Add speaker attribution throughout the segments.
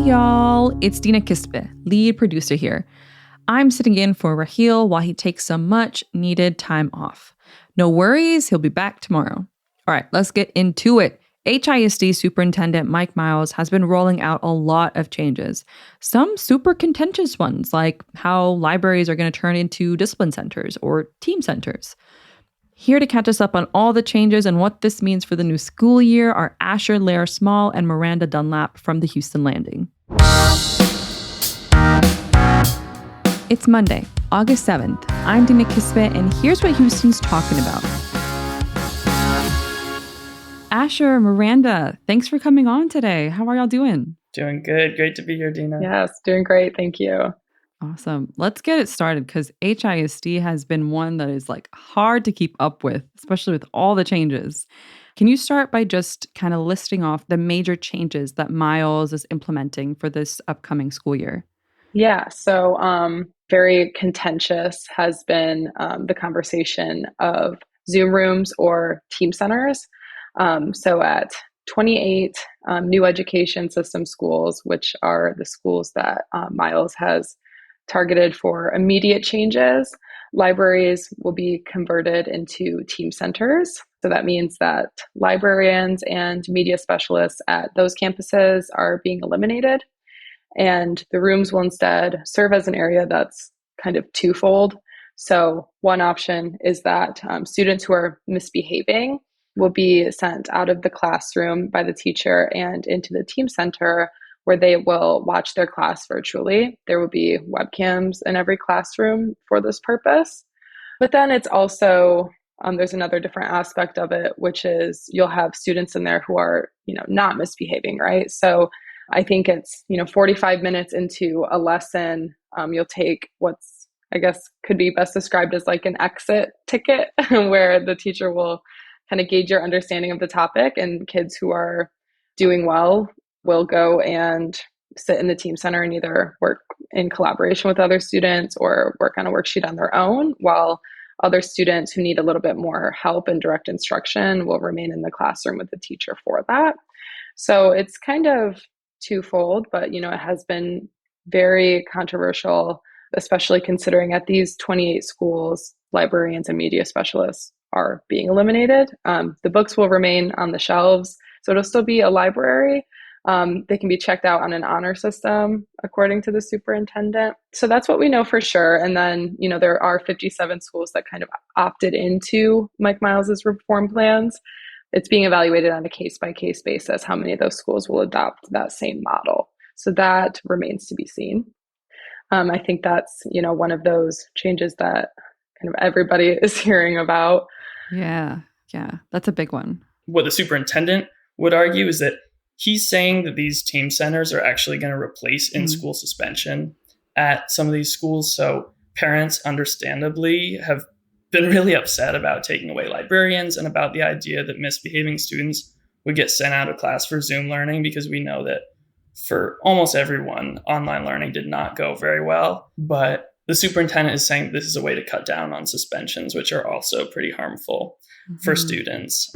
Speaker 1: y'all. It's Dina Kesbeh, lead producer here. I'm sitting in for Raheel while he takes some much needed time off. No worries, he'll be back tomorrow. All right, let's get into it. HISD Superintendent Mike Miles has been rolling out a lot of changes. Some super contentious ones, like how libraries are going to turn into discipline centers or team centers. Here to catch us up on all the changes and what this means for the new school year are Asher Lehrer-Small and Miranda Dunlap from the Houston Landing. It's Monday, August 7th. I'm Dina Kesbeh, and here's what Houston's talking about. Asher, Miranda, thanks for coming on today. How are y'all doing?
Speaker 2: Doing good. Great to be here, Dina.
Speaker 3: Yes, doing great. Thank you.
Speaker 1: Awesome. Let's get it started because HISD has been one that is hard to keep up with, especially with all the changes. Can you start by just kind of listing off the major changes that Miles is implementing for this upcoming school year?
Speaker 3: Yeah, so very contentious has been the conversation of Zoom rooms or team centers. So at 28 new education system schools, which are the schools that Miles has targeted for immediate changes, libraries will be converted into team centers. So that means that librarians and media specialists at those campuses are being eliminated. And the rooms will instead serve as an area that's kind of twofold. So one option is that students who are misbehaving will be sent out of the classroom by the teacher and into the team center where they will watch their class virtually. There will be webcams in every classroom for this purpose. But then it's also, there's another different aspect of it, which is you'll have students in there who are, not misbehaving, right? So I think it's, 45 minutes into a lesson, you'll take what's, I guess, could be best described as like an exit ticket where the teacher will kind of gauge your understanding of the topic, and kids who are doing well will go and sit in the team center and either work in collaboration with other students or work on a worksheet on their own, while other students who need a little bit more help and direct instruction will remain in the classroom with the teacher for that. So it's kind of twofold, but it has been very controversial, especially considering at these 28 schools, librarians and media specialists are being eliminated. The books will remain on the shelves, so it'll still be a library. They can be checked out on an honor system, according to the superintendent. So that's what we know for sure. And then, there are 57 schools that kind of opted into Mike Miles's reform plans. It's being evaluated on a case-by-case basis how many of those schools will adopt that same model. So that remains to be seen. I think that's, one of those changes that kind of everybody is hearing about.
Speaker 1: Yeah, that's a big one.
Speaker 2: What the superintendent would argue is that he's saying that these team centers are actually going to replace in-school suspension at some of these schools. So parents, understandably, have been really upset about taking away librarians and about the idea that misbehaving students would get sent out of class for Zoom learning, because we know that for almost everyone, online learning did not go very well. But the superintendent is saying this is a way to cut down on suspensions, which are also pretty harmful for students.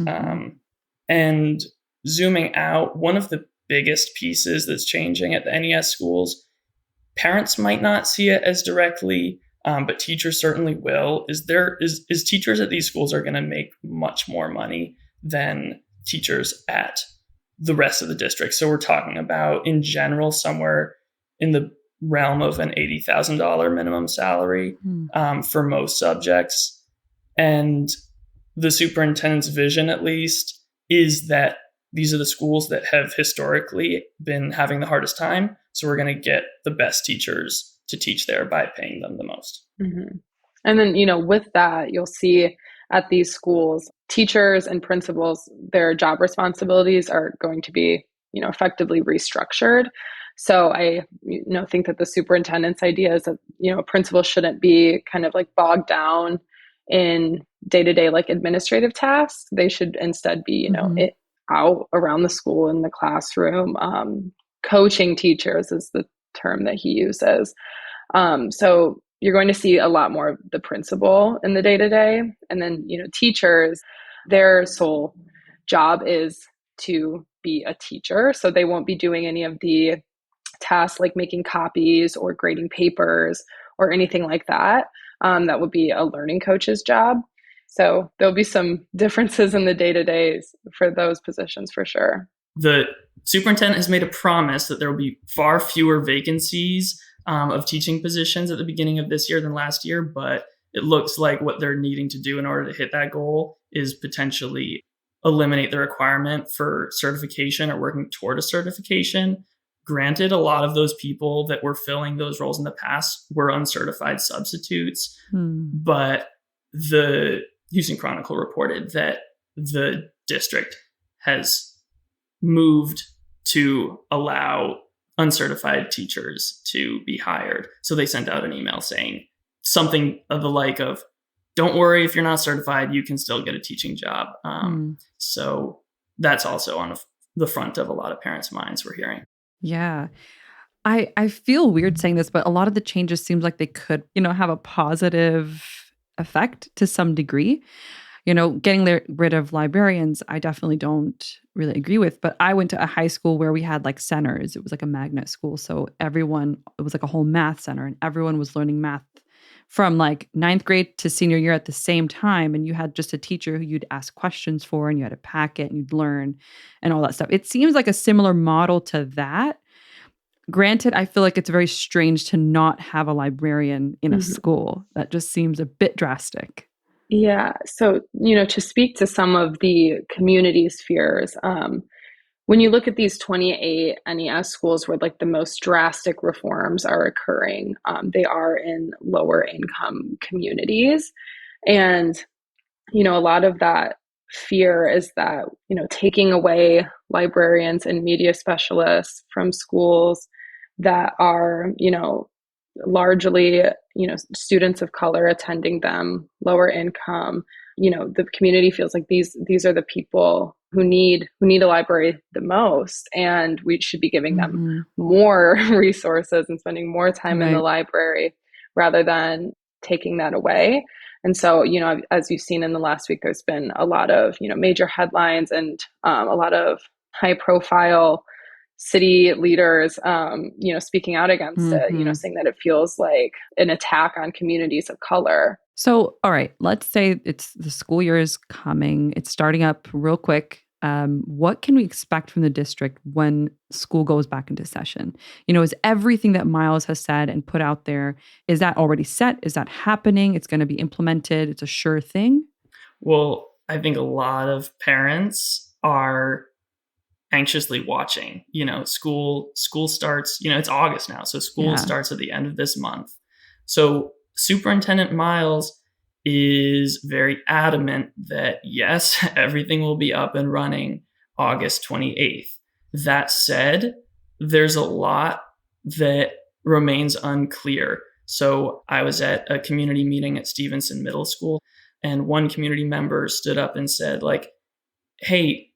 Speaker 2: And zooming out, one of the biggest pieces that's changing at the NES schools, parents might not see it as directly, but teachers certainly will, is teachers at these schools are going to make much more money than teachers at the rest of the district. So we're talking about, in general, somewhere in the realm of an $80,000 minimum salary for most subjects. And the superintendent's vision, at least, is that these are the schools that have historically been having the hardest time. So we're going to get the best teachers to teach there by paying them the most.
Speaker 3: Mm-hmm. And then, with that, you'll see at these schools, teachers and principals, their job responsibilities are going to be, effectively restructured. So I, think that the superintendent's idea is that, a principal shouldn't be kind of bogged down in day-to-day administrative tasks. They should instead be, out around the school in the classroom. Coaching teachers is the term that he uses. So you're going to see a lot more of the principal in the day-to-day. And then, teachers, their sole job is to be a teacher. So they won't be doing any of the tasks like making copies or grading papers or anything like that. That would be a learning coach's job. So there'll be some differences in the day-to-days for those positions for sure.
Speaker 2: The superintendent has made a promise that there will be far fewer vacancies of teaching positions at the beginning of this year than last year, but it looks like what they're needing to do in order to hit that goal is potentially eliminate the requirement for certification or working toward a certification. Granted, a lot of those people that were filling those roles in the past were uncertified substitutes, but the Houston Chronicle reported that the district has moved to allow uncertified teachers to be hired. So they sent out an email saying something of the like of, don't worry, if you're not certified, you can still get a teaching job. So that's also on the front of a lot of parents' minds, we're hearing.
Speaker 1: Yeah. I feel weird saying this, but a lot of the changes seems like they could, have a positive effect to some degree. Getting rid of librarians, I definitely don't really agree with. But I went to a high school where we had like centers. It was like a magnet school. So it was like a whole math center and everyone was learning math from like 9th grade to senior year at the same time. And you had just a teacher who you'd ask questions for and you had a packet and you'd learn and all that stuff. It seems like a similar model to that. Granted, I feel like it's very strange to not have a librarian in a school. That just seems a bit drastic.
Speaker 3: Yeah. So, to speak to some of the community's fears, when you look at these 28 NES schools where like the most drastic reforms are occurring, they are in lower income communities. And, a lot of that fear is that, taking away librarians and media specialists from schools that are, largely, students of color attending them, lower income, the community feels like these are the people who need a library the most, and we should be giving them more resources and spending more time in the library rather than taking that away. And so, as you've seen in the last week, there's been a lot of, major headlines and a lot of high profile city leaders, speaking out against it, saying that it feels like an attack on communities of color.
Speaker 1: So, all right, let's say the school year is coming. It's starting up real quick. What can we expect from the district when school goes back into session? Is everything that Miles has said and put out there, is that already set? Is that happening? It's going to be implemented? It's a sure thing?
Speaker 2: Well, I think a lot of parents are anxiously watching. School starts, it's August now. So school starts at the end of this month. So Superintendent Miles is very adamant that yes, everything will be up and running August 28th. That said, there's a lot that remains unclear. So I was at a community meeting at Stevenson Middle School, and one community member stood up and said, like, hey,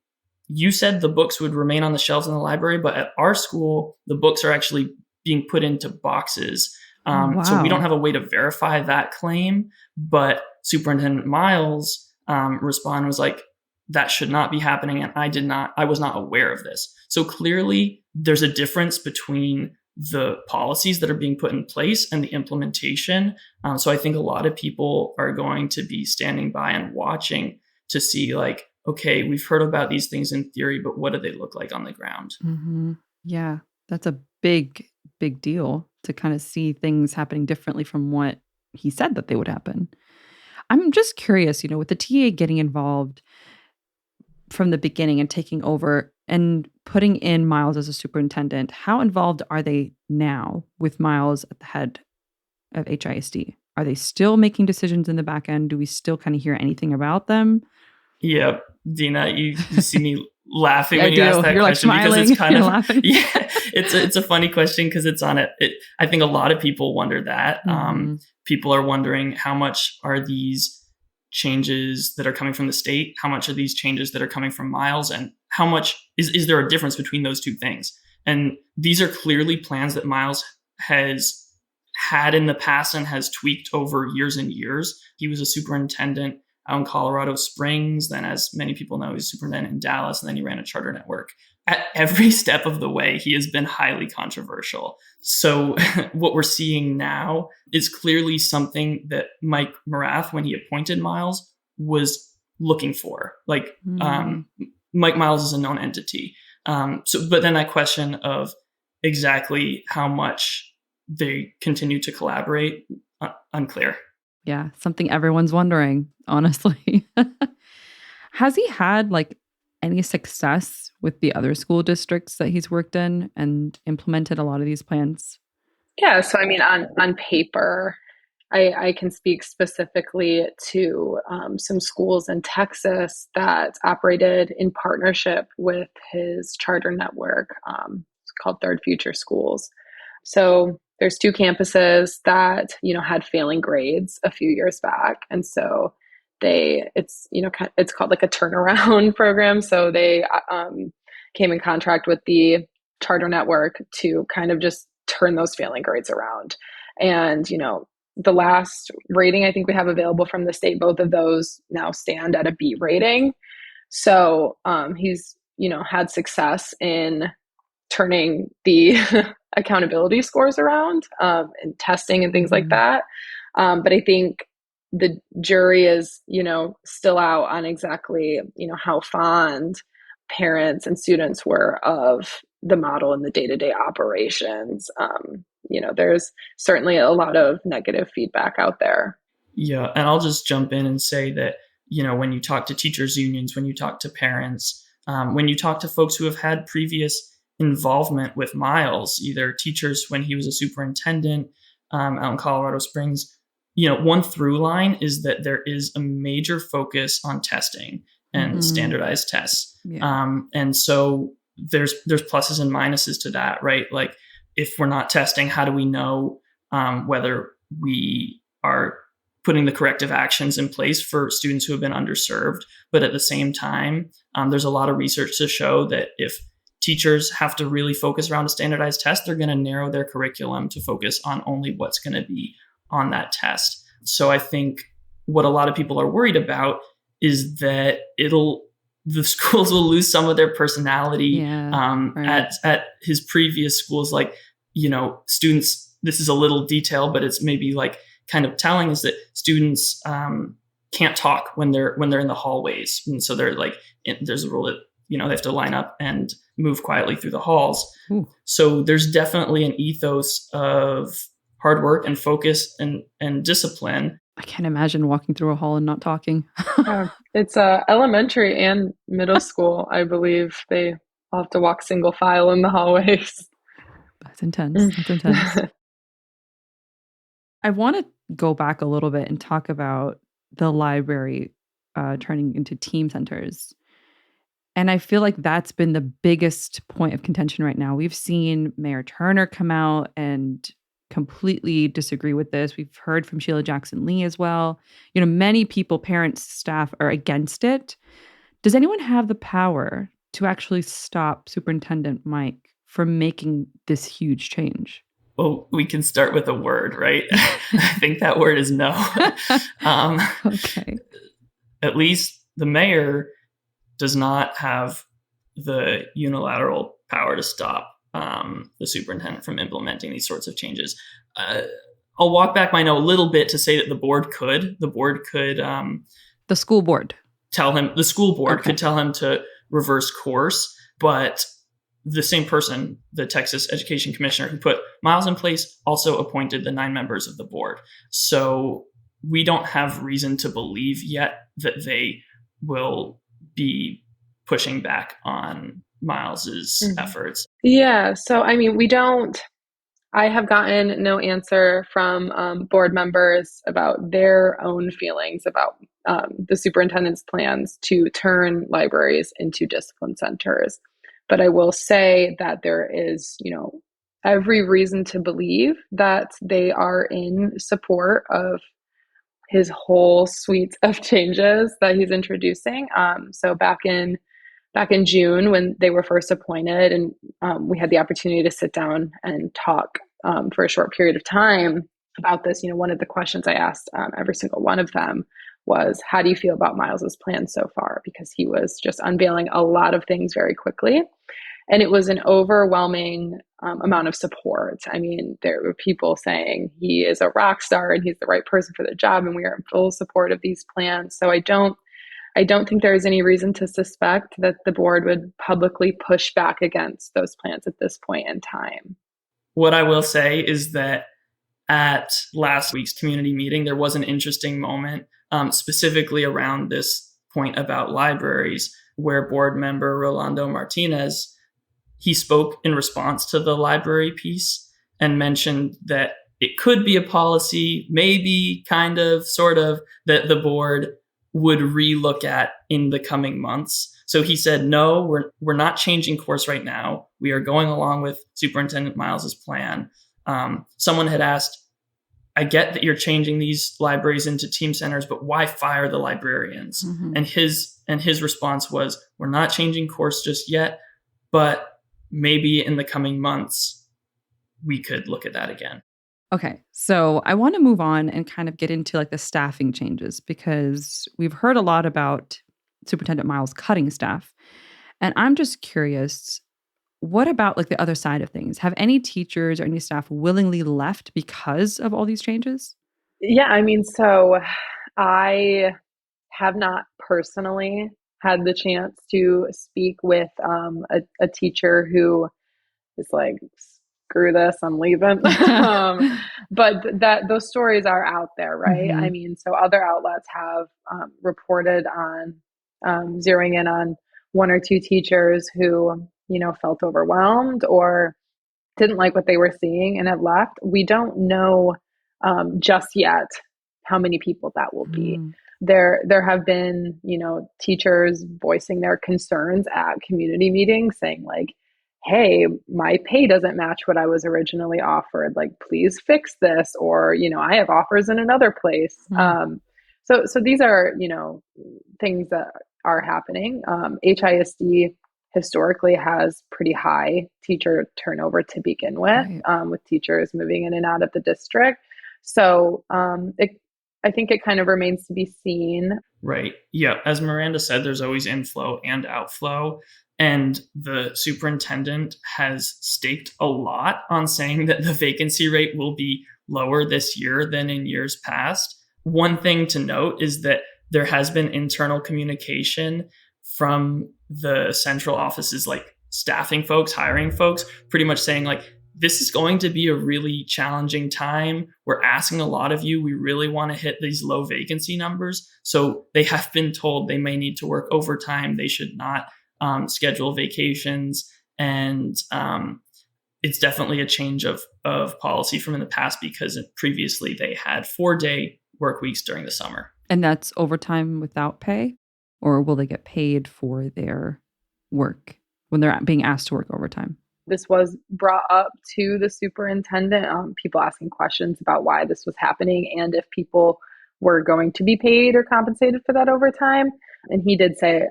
Speaker 2: you said the books would remain on the shelves in the library, but at our school, the books are actually being put into boxes. So we don't have a way to verify that claim. But Superintendent Miles responded, was like, that should not be happening. And I was not aware of this. So clearly there's a difference between the policies that are being put in place and the implementation. So I think a lot of people are going to be standing by and watching to see like, okay, we've heard about these things in theory, but what do they look like on the ground?
Speaker 1: Yeah, that's a big deal to kind of see things happening differently from what he said that they would happen. I'm just curious, with the TA getting involved from the beginning and taking over and putting in Miles as a superintendent, how involved are they now with Miles at the head of HISD? Are they still making decisions in the back end? Do we still kind of hear anything about them?
Speaker 2: Yeah, Dina, you see me laughing when you
Speaker 1: do.
Speaker 2: ask that
Speaker 1: You're
Speaker 2: question,
Speaker 1: like smiling,
Speaker 2: because it's kind of
Speaker 1: laughing.
Speaker 2: Yeah, it's a funny question because it's on it. I think a lot of people wonder that. People are wondering how much are these changes that are coming from the state, how much are these changes that are coming from Miles, and how much is there a difference between those two things? And these are clearly plans that Miles has had in the past and has tweaked over years and years. He was a superintendent out in Colorado Springs. Then, as many people know, he's superintendent in Dallas, and then he ran a charter network. At every step of the way, he has been highly controversial. So what we're seeing now is clearly something that Mike Morath, when he appointed Miles, was looking for. Like, Mike Miles is a known entity. But then that question of exactly how much they continue to collaborate, unclear.
Speaker 1: Yeah, something everyone's wondering, honestly. Has he had like any success with the other school districts that he's worked in and implemented a lot of these plans?
Speaker 3: Yeah, so I mean, on paper, I can speak specifically to some schools in Texas that operated in partnership with his charter network. It's called Third Future Schools. So there's 2 campuses that, had failing grades a few years back. And so it's called like a turnaround program. So they came in contract with the charter network to kind of just turn those failing grades around. And, the last rating I think we have available from the state, both of those now stand at a B rating. So he's, had success in turning the accountability scores around and testing and things like that. But I think the jury is, still out on exactly, how fond parents and students were of the model and the day-to-day operations. There's certainly a lot of negative feedback out there.
Speaker 2: Yeah, and I'll just jump in and say that, when you talk to teachers' unions, when you talk to parents, when you talk to folks who have had previous involvement with Miles, either teachers when he was a superintendent out in Colorado Springs, one through line is that there is a major focus on testing and standardized tests. Yeah. And so there's pluses and minuses to that, right? Like, if we're not testing, how do we know whether we are putting the corrective actions in place for students who have been underserved? But at the same time, there's a lot of research to show that if teachers have to really focus around a standardized test, they're going to narrow their curriculum to focus on only what's going to be on that test. So I think what a lot of people are worried about is that the schools will lose some of their personality. Right. At his previous schools, like, students, this is a little detail, but it's maybe like kind of telling, is that students can't talk when they're in the hallways. And so they're like, there's a rule that, they have to line up and move quietly through the halls. Ooh. So there's definitely an ethos of hard work and focus and discipline.
Speaker 1: I can't imagine walking through a hall and not talking.
Speaker 3: It's elementary and middle school, I believe. They all have to walk single file in the hallways.
Speaker 1: That's intense. I want to go back a little bit and talk about the library turning into team centers. And I feel like that's been the biggest point of contention right now. We've seen Mayor Turner come out and completely disagree with this. We've heard from Sheila Jackson Lee as well. Many people, parents, staff are against it. Does anyone have the power to actually stop Superintendent Mike from making this huge change?
Speaker 2: Well, we can start with a word, right? I think that word is no.
Speaker 1: Okay.
Speaker 2: At least the mayor does not have the unilateral power to stop the superintendent from implementing these sorts of changes. I'll walk back my no a little bit to say that the board could. The board could.
Speaker 1: The school board.
Speaker 2: The school board could tell him to reverse course, but the same person, the Texas Education Commissioner who put Miles in place, also appointed the 9 members of the board. So we don't have reason to believe yet that they will be pushing back on Miles's efforts. Yeah.
Speaker 3: So, I mean, I have gotten no answer from board members about their own feelings about the superintendent's plans to turn libraries into discipline centers. But I will say that there is, every reason to believe that they are in support of his whole suite of changes that he's introducing. So back in June, when they were first appointed, and we had the opportunity to sit down and talk for a short period of time about this, one of the questions I asked every single one of them was, how do you feel about Miles's plan so far? Because he was just unveiling a lot of things very quickly. And it was an overwhelming amount of support. I mean, there were people saying he is a rock star and he's the right person for the job, and we are in full support of these plans. So I don't think there is any reason to suspect that the board would publicly push back against those plans at this point in time.
Speaker 2: What I will say is that at last week's community meeting, there was an interesting moment, specifically around this point about libraries, where board member Rolando Martinez, he spoke in response to the library piece and mentioned that it could be a policy, maybe kind of, sort of, that the board would relook at in the coming months. So he said, no, we're not changing course right now. We are going along with Superintendent Miles's plan. Someone had asked, I get that you're changing these libraries into team centers, but why fire the librarians? Mm-hmm. And his response was, we're not changing course just yet, but maybe in the coming months, we could look at that again.
Speaker 1: Okay, so I want to move on and kind of get into like the staffing changes, because we've heard a lot about Superintendent Miles cutting staff. And I'm just curious, what about like the other side of things? Have any teachers or any staff willingly left because of all these changes?
Speaker 3: Yeah, I mean, so I have not personally had the chance to speak with a teacher who is like, screw this, I'm leaving. But those stories are out there, right? Mm-hmm. I mean, so other outlets have reported on zeroing in on one or two teachers who, felt overwhelmed or didn't like what they were seeing and have left. We don't know just yet how many people that will be. There have been, teachers voicing their concerns at community meetings, saying like, hey, my pay doesn't match what I was originally offered. Like, please fix this. Or, I have offers in another place. So these are, things that are happening. HISD historically has pretty high teacher turnover to begin with, right. With teachers moving in and out of the district. So I think it kind of remains to be seen.
Speaker 2: Right. Yeah. As Miranda said, there's always inflow and outflow. And the superintendent has staked a lot on saying that the vacancy rate will be lower this year than in years past. One thing to note is that there has been internal communication from the central offices, like staffing folks, hiring folks, pretty much saying like, this is going to be a really challenging time. We're asking a lot of you. We really want to hit these low vacancy numbers. So they have been told they may need to work overtime. They should not schedule vacations. And it's definitely a change of policy from in the past, because previously they had 4-day work weeks during the summer.
Speaker 1: And that's overtime without pay? Or will they get paid for their work when they're being asked to work overtime?
Speaker 3: This was brought up to the superintendent, people asking questions about why this was happening and if people were going to be paid or compensated for that overtime. And he did say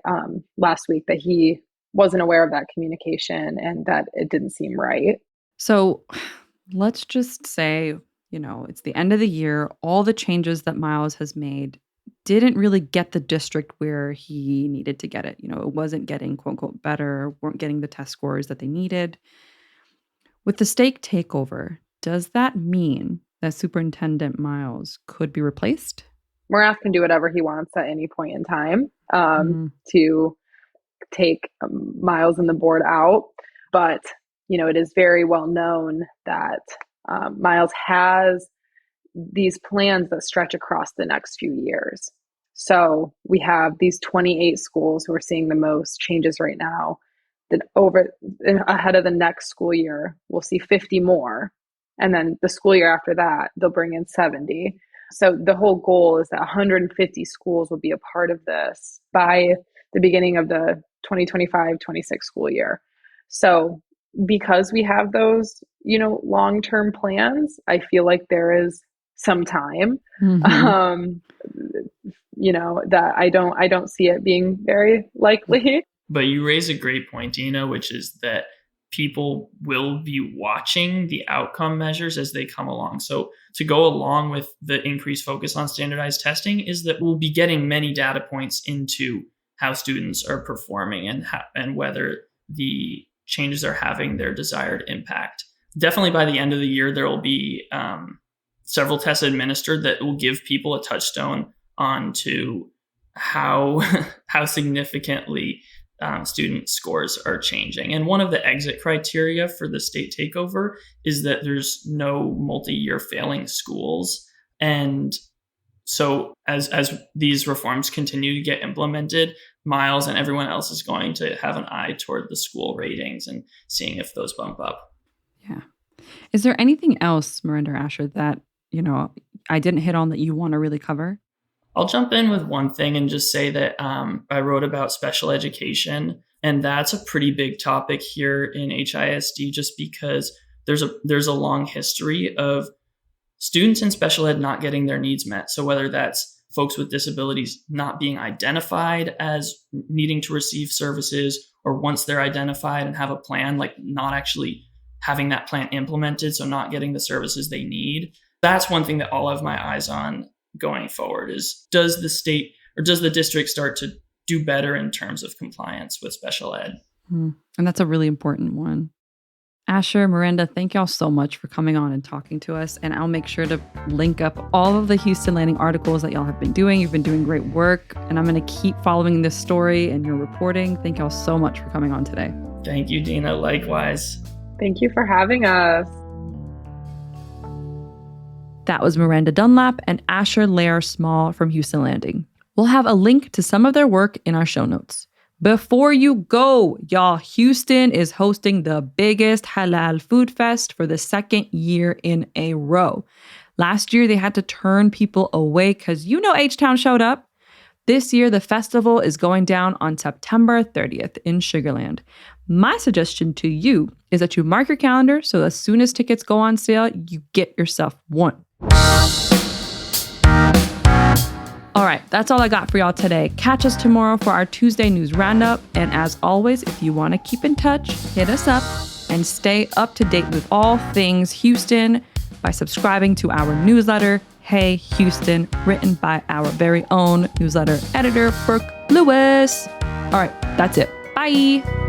Speaker 3: last week that he wasn't aware of that communication and that it didn't seem right.
Speaker 1: So let's just say, it's the end of the year. All the changes that Miles has made didn't really get the district where he needed to get it. It wasn't getting quote unquote better, weren't getting the test scores that they needed. With the stake takeover, does that mean that Superintendent Miles could be replaced?
Speaker 3: Morath can do whatever he wants at any point in time to take Miles and the board out. But, it is very well known that Miles has these plans that stretch across the next few years. So we have these 28 schools who are seeing the most changes right now. Then ahead of the next school year, we'll see 50 more. And then the school year after that, they'll bring in 70. So the whole goal is that 150 schools will be a part of this by the beginning of the 2025-26 school year. So because we have those, long-term plans, I feel like there is some time, that I don't see it being very likely.
Speaker 2: But you raise a great point, Dina, which is that people will be watching the outcome measures as they come along. So to go along with the increased focus on standardized testing is that we'll be getting many data points into how students are performing and whether the changes are having their desired impact. Definitely by the end of the year, there will be several tests administered that will give people a touchstone onto how significantly student scores are changing. And one of the exit criteria for the state takeover is that there's no multi-year failing schools. And so as these reforms continue to get implemented, Miles and everyone else is going to have an eye toward the school ratings and seeing if those bump up.
Speaker 1: Yeah. Is there anything else, Miranda or Asher, that, I didn't hit on that you want to really cover?
Speaker 2: I'll jump in with one thing and just say that I wrote about special education, and that's a pretty big topic here in HISD just because there's a long history of students in special ed not getting their needs met. So whether that's folks with disabilities not being identified as needing to receive services, or once they're identified and have a plan, like not actually having that plan implemented, so not getting the services they need. That's one thing that I'll have my eyes on going forward is, does the state or does the district start to do better in terms of compliance with special ed?
Speaker 1: And that's a really important one. Asher, Miranda, thank y'all so much for coming on and talking to us. And I'll make sure to link up all of the Houston Landing articles that y'all have been doing. You've been doing great work. And I'm going to keep following this story and your reporting. Thank y'all so much for coming on today.
Speaker 2: Thank you, Dina. Likewise.
Speaker 3: Thank you for having us.
Speaker 1: That was Miranda Dunlap and Asher Lehrer-Small from Houston Landing. We'll have a link to some of their work in our show notes. Before you go, y'all, Houston is hosting the biggest halal food fest for the second year in a row. Last year, they had to turn people away because H-Town showed up. This year, the festival is going down on September 30th in Sugar Land. My suggestion to you is that you mark your calendar so as soon as tickets go on sale, you get yourself one. All right, that's all I got for y'all today. Catch us tomorrow for our Tuesday news roundup. And as always, if you want to keep in touch, hit us up and stay up to date with all things Houston by subscribing to our newsletter, Hey Houston, written by our very own newsletter editor, Brooke Lewis. All right, that's it. Bye.